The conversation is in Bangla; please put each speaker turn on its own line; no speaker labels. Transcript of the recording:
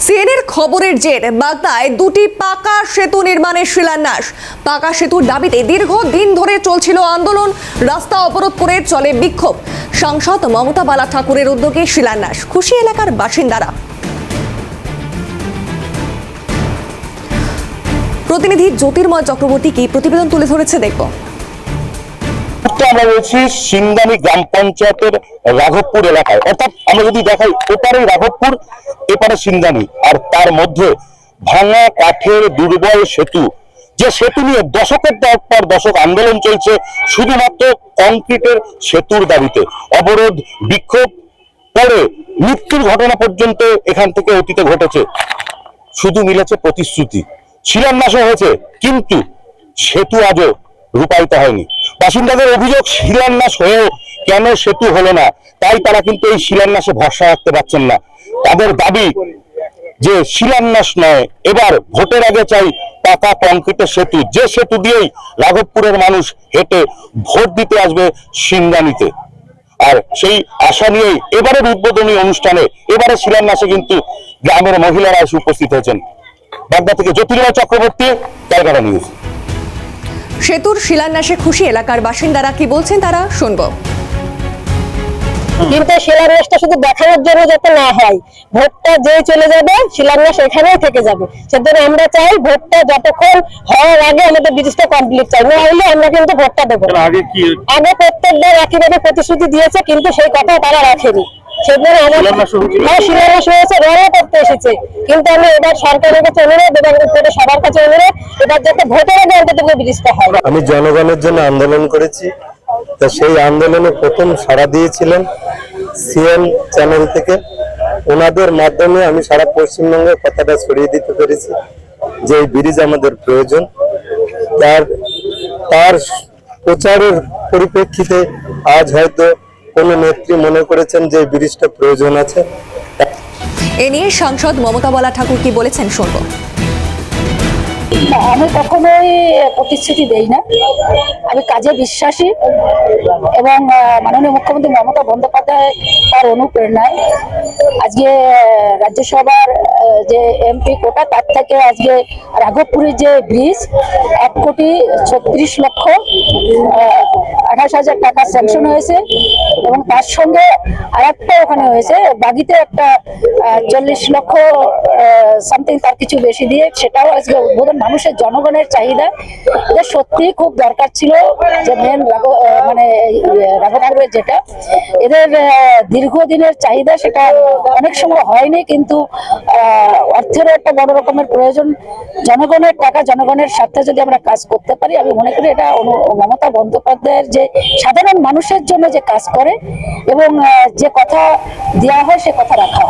সিএনএর খবরের জের বাগদায় দুটি পাকা সেতু নির্মাণের শিলান্যাস। পাকা সেতুর দাবিতে দীর্ঘদিন ধরে চলছিল আন্দোলন, রাস্তা অবরোধ করে চলে বিক্ষোভ। সাংসদ মমতা বালা ঠাকুরের উদ্যোগে শিলান্যাস, খুশি এলাকার বাসিন্দারা। প্রতিনিধি জ্যোতির্ময় চক্রবর্তী কি প্রতিবেদন তুলে ধরেছে দেখব।
আমরা রয়েছি সিংদানি গ্রাম পঞ্চায়েতের রাঘবপুর এলাকায়, অর্থাৎ আমরা যদি দেখাই ওপারে রাঘবপুর এপারে সিংদানি, আর তার মধ্যে ভাঙা কাঠের দুর্বল সেতু, যে সেতু নিয়ে দশকের পর দশক আন্দোলন চলছে শুধুমাত্র কংক্রিটের সেতুর দাবিতে। অবরোধ, বিক্ষোভ পরে মৃত্যুর ঘটনা পর্যন্ত এখান থেকে অতীতে ঘটেছে। শুধু মিলেছে প্রতিশ্রুতি, শিলান্যাস হয়েছে, কিন্তু সেতু আজও রূপায়িত হয়নি। বাসিন্দাদের অভিযোগ, শিলান্যাস হয়েও কেন সেতু হলো না, তাই তারা কিন্তু এই শিলান্যাসে ভরসা রাখতে পারছেন না। তাদের দাবি যে শিলান্যাস নয়, এবার ভোটের আগে চাই পাকা কংক্রিটের সেতু, যে সেতু দিয়েই রাঘবপুরের মানুষ হেঁটে ভোট দিতে আসবে সিংদানিতে। আর সেই আশা নিয়েই এবারের উদ্বোধনী অনুষ্ঠানে, এবারে শিলান্যাসে কিন্তু গ্রামের মহিলারা এসে উপস্থিত হয়েছেন। বাগদা থেকে জ্যোতির্ময় চক্রবর্তী, ক্যালকাটা নিউজ।
সেতুর শিলান্যাসে খুশি এলাকার বাসিন্দারা কি বলছেন তারা শুনবো।
কিন্তু শিলান্যাসটা শুধু দেখানোর জন্য যাতে না হয়, ভোটটা যে চলে যাবে শিলান্যাস এখানেই থেকে যাবে। সেজন্য আমরা চাই ভোটটা যতক্ষণ হওয়ার আগে আমাদের ব্রিজটা কমপ্লিট চাই, না হলে আমরা কিন্তু ভোটটা দেবো। আগে প্রত্যেকবার একইভাবে প্রতিশ্রুতি দিয়েছে, কিন্তু সেই কথা তারা রাখেনি। সেজন্য শিলান্যাস হয়েছে, রঙও করতে এসেছে, কিন্তু আমি এবার সরকারের কাছে অনুরোধ এবং সবার কাছে অনুরোধ, এবার যাতে ভোটের আগে অন্তত ব্রিজটা হয়।
আমি জনগণের জন্য আন্দোলন করেছি, তা সেই আন্দোলনে প্রথম সাড়া দিয়েছিলেন সিএন চ্যানেল থেকে। ওনাদের মাধ্যমে আমি সারা পশ্চিমবঙ্গের কথাটা ছড়িয়ে দিতে পেরেছি যে এই ব্রিজ আমাদের প্রয়োজন। তার প্রচারের পরিপ্রেক্ষিতে আজ হয়তো কোনো নেত্রী মনে করেছেন যে এই ব্রিজটা প্রয়োজন আছে।
এ নিয়ে সাংসদ মমতা বালা ঠাকুর কি বলেছেন শুনবো।
আমি কখনোই প্রতিশ্রুতি দেই না, আমি কাজে বিশ্বাসী এবং মাননীয় মুখ্যমন্ত্রী মমতা বন্দ্যোপাধ্যায় তার অনুপ্রেরণায় আজকে রাজ্যসভার যে এমপি কোটা, তার থেকে আজকে রাঘবপুরের যে ব্রিজ 1,36,28,000 টাকা স্যাংশন হয়েছে, এবং তার সঙ্গে আরেকটা ওখানে হয়েছে বাগিতে একটা 40 লক্ষ সামথিং, তার কিছু বেশি দিয়ে, সেটাও আজকে উদ্বোধন। মানুষের জনগণের চাহিদা এটা সত্যি খুব দরকার ছিল, যে মেন রাঘবপুরের যেটা এদের দীর্ঘদিনের চাহিদা, সেটা অনেক সময় হয়নি, কিন্তু অর্থেরও একটা বড় রকমের প্রয়োজন। জনগণের টাকা, জনগণের স্বার্থে যদি আমরা কাজ করতে পারি, আমি মনে করি এটা মমতা বন্দ্যোপাধ্যায়ের যে সাধারণ মানুষের জন্য যে কাজ করে এবং যে কথা দেওয়া হয় সে কথা রাখা হয়।